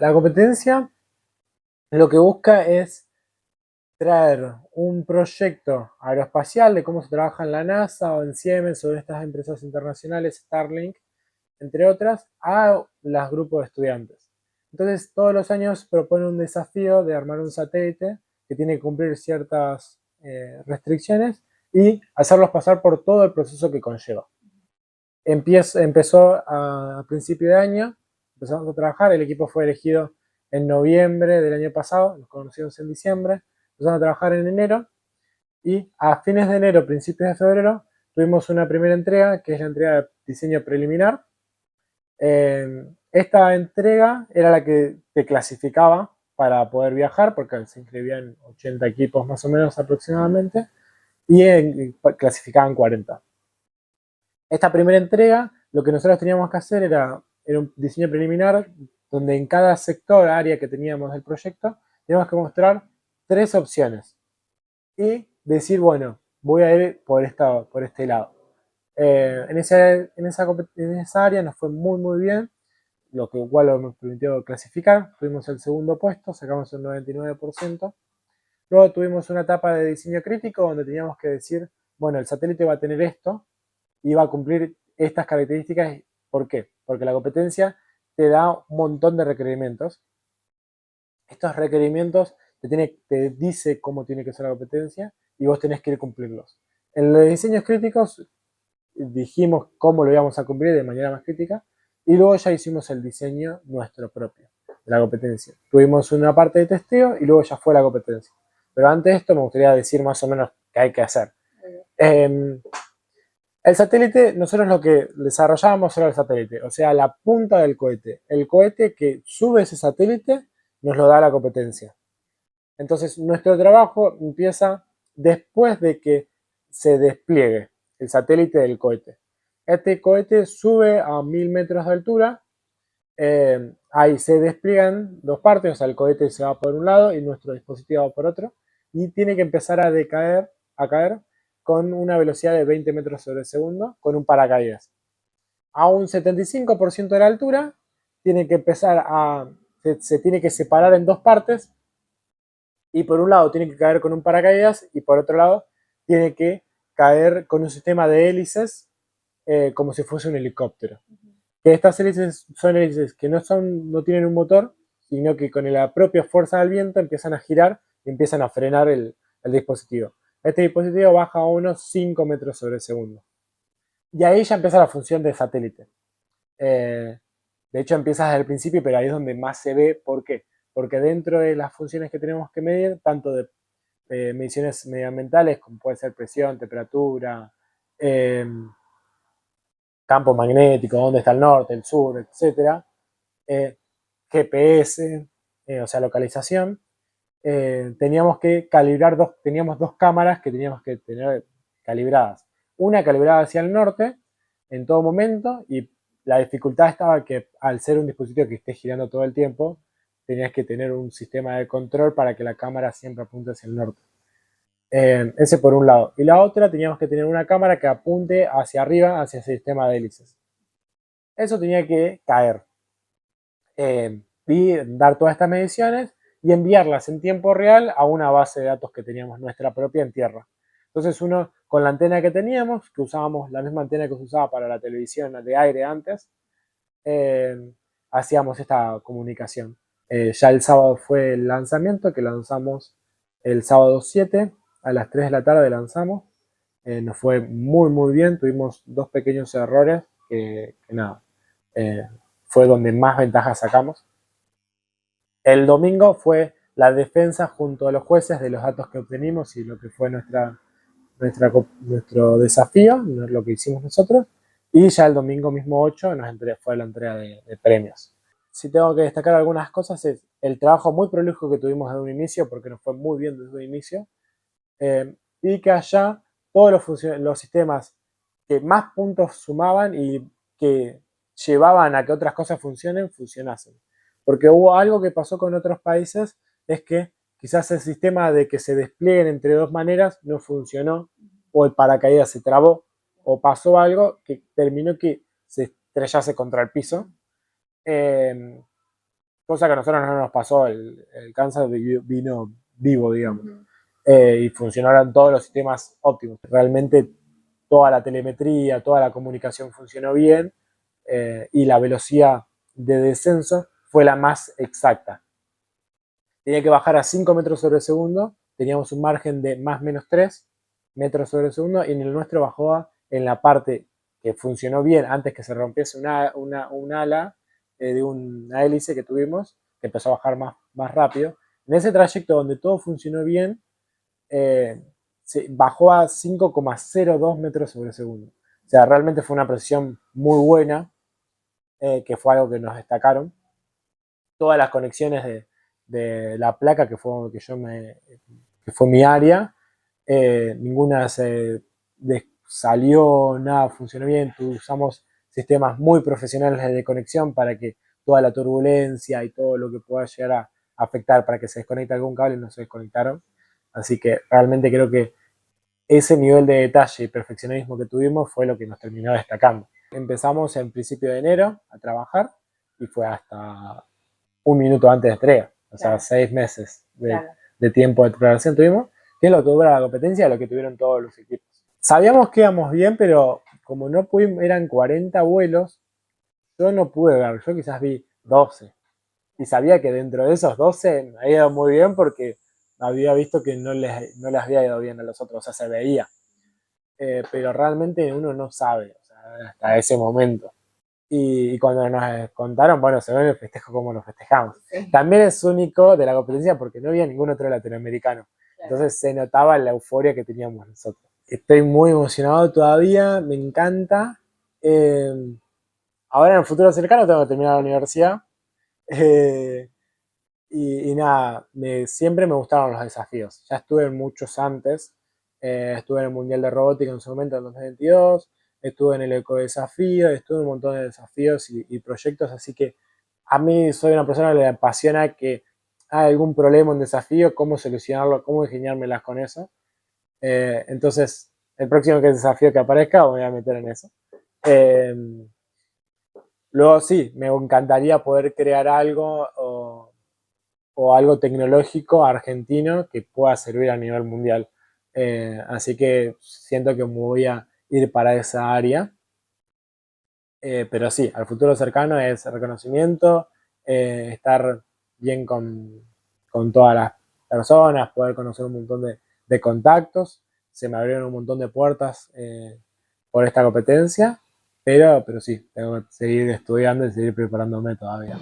La competencia lo que busca es traer un proyecto aeroespacial de cómo se trabaja en la NASA o en Siemens o en estas empresas internacionales, Starlink, entre otras, a los grupos de estudiantes. Entonces, todos los años proponen un desafío de armar un satélite que tiene que cumplir ciertas restricciones y hacerlos pasar por todo el proceso que conlleva. Empezó a principio de año, empezamos a trabajar, el equipo fue elegido en noviembre del año pasado, nos conocimos en diciembre, empezamos a trabajar en enero y a fines de enero, principios de febrero, tuvimos una primera entrega, que es la entrega de diseño preliminar. Esta entrega era la que te clasificaba para poder viajar, porque se inscribían 80 equipos más o menos aproximadamente, y clasificaban 40. Esta primera entrega, lo que nosotros teníamos que hacer era un diseño preliminar, donde en cada sector, área que teníamos del proyecto, teníamos que mostrar 3 opciones y decir, bueno, voy a ir por este lado. En esa área nos fue muy bien, lo que igual nos permitió clasificar. Tuvimos el segundo puesto, sacamos el 99%. Luego tuvimos una etapa de diseño crítico donde teníamos que decir, bueno, el satélite va a tener esto y va a cumplir estas características. ¿Por qué? Porque la competencia te da un montón de requerimientos. Estos requerimientos te dice cómo tiene que ser la competencia y vos tenés que ir a cumplirlos. En los diseños críticos dijimos cómo lo íbamos a cumplir de manera más crítica y luego ya hicimos el diseño nuestro propio de la competencia. Tuvimos una parte de testeo y luego ya fue la competencia. Pero antes de esto me gustaría decir más o menos qué hay que hacer. El satélite, nosotros lo que desarrollábamos era el satélite, o sea, la punta del cohete. El cohete que sube ese satélite nos lo da la competencia. Entonces, nuestro trabajo empieza después de que se despliegue el satélite del cohete. Este cohete sube a 1000 metros de altura, ahí se despliegan dos partes, o sea, el cohete se va por un lado y nuestro dispositivo va por otro, y tiene que empezar a caer con una velocidad de 20 metros sobre segundo, con un paracaídas. A un 75% de la altura, tiene que se tiene que separar en dos partes, y por un lado tiene que caer con un paracaídas y por otro lado tiene que caer con un sistema de hélices como si fuese un helicóptero. Que estas hélices son hélices que no tienen un motor, sino que con la propia fuerza del viento empiezan a girar y empiezan a frenar el dispositivo. Este dispositivo baja a unos 5 metros sobre segundo. Y ahí ya empieza la función de satélite. De hecho empieza desde el principio, pero ahí es donde más se ve. ¿Por qué? Porque dentro de las funciones que tenemos que medir, tanto de mediciones medioambientales, como puede ser presión, temperatura, eh, campo magnético, dónde está el norte, el sur, etcétera, GPS, o sea, localización, teníamos dos cámaras que teníamos que tener calibradas. Una calibrada hacia el norte en todo momento, y la dificultad estaba que al ser un dispositivo que esté girando todo el tiempo, tenías que tener un sistema de control para que la cámara siempre apunte hacia el norte. Ese por un lado. Y la otra, teníamos que tener una cámara que apunte hacia arriba, hacia ese sistema de hélices. Eso tenía que caer y dar todas estas mediciones y enviarlas en tiempo real a una base de datos que teníamos nuestra propia en tierra. Entonces uno, con la antena que teníamos, que usábamos la misma antena que se usaba para la televisión de aire antes, hacíamos esta comunicación. Ya el sábado fue el lanzamiento, que lanzamos el sábado 7, a las 3 de la tarde lanzamos. Nos fue muy bien, tuvimos dos pequeños errores que nada, eh, fue donde más ventajas sacamos. El domingo fue la defensa junto a los jueces de los datos que obtenimos y lo que fue nuestro desafío, lo que hicimos nosotros. Y ya el domingo mismo 8 fue la entrega de premios. Si tengo que destacar algunas cosas es el trabajo muy prolijo que tuvimos desde un inicio, porque nos fue muy bien desde un inicio, y que allá todos los sistemas que más puntos sumaban y que llevaban a que otras cosas funcionasen. Porque hubo algo que pasó con otros países, es que quizás el sistema de que se desplieguen entre dos maneras no funcionó, o el paracaídas se trabó, o pasó algo que terminó que se estrellase contra el piso. cosa que a nosotros no nos pasó, el cáncer vino vivo, digamos, y funcionaron todos los sistemas óptimos. Realmente toda la telemetría, toda la comunicación funcionó bien, y la velocidad de descenso fue la más exacta. Tenía que bajar a 5 metros sobre segundo, teníamos un margen de más o menos 3 metros sobre segundo, y en el nuestro bajó en la parte que funcionó bien antes que se rompiese un ala de una hélice que tuvimos, que empezó a bajar más rápido. En ese trayecto donde todo funcionó bien, bajó a 5,02 metros sobre segundo. O sea, realmente fue una precisión muy buena, que fue algo que nos destacaron. Todas las conexiones de la placa que fue, que fue mi área, ninguna salió, nada funcionó bien. Usamos sistemas muy profesionales de conexión para que toda la turbulencia y todo lo que pueda llegar a afectar para que se desconecte algún cable no se desconectaron. Así que realmente creo que ese nivel de detalle y perfeccionismo que tuvimos fue lo que nos terminó destacando. Empezamos en principio de enero a trabajar y fue hasta un minuto antes de entrega, o sea, 6 meses de tiempo de preparación tuvimos, que es lo que dura la competencia, lo que tuvieron todos los equipos. Sabíamos que íbamos bien, pero como no pudimos, eran 40 vuelos, yo no pude ver, yo quizás vi 12, y sabía que dentro de esos 12 me había ido muy bien porque había visto que no les había ido bien a los otros, o sea, se veía. Pero realmente uno no sabe, o sea, hasta ese momento. Y cuando nos contaron, bueno, se ve en el festejo como lo festejamos. Sí. También es único de la competencia porque no había ningún otro latinoamericano. Claro. Entonces se notaba la euforia que teníamos nosotros. Estoy muy emocionado todavía, me encanta. Ahora en el futuro cercano tengo que terminar la universidad. Y nada, siempre me gustaron los desafíos. Ya estuve en muchos antes. Estuve en el Mundial de Robótica en su momento, en 2022. Estuve en el Ecodesafío, estuve en un montón de desafíos y proyectos. Así que a mí soy una persona que le apasiona que hay algún problema, un desafío, cómo solucionarlo, cómo ingeniármelas con eso. Entonces, el próximo desafío que aparezca, me voy a meter en eso. Eh, Luego sí, me encantaría poder crear algo o algo tecnológico argentino que pueda servir a nivel mundial. Así que siento que me voy a ir para esa área. Pero sí, al futuro cercano es reconocimiento, estar bien con todas las personas, poder conocer un montón de contactos. Se me abrieron un montón de puertas, por esta competencia, pero sí, tengo que seguir estudiando y seguir preparándome todavía.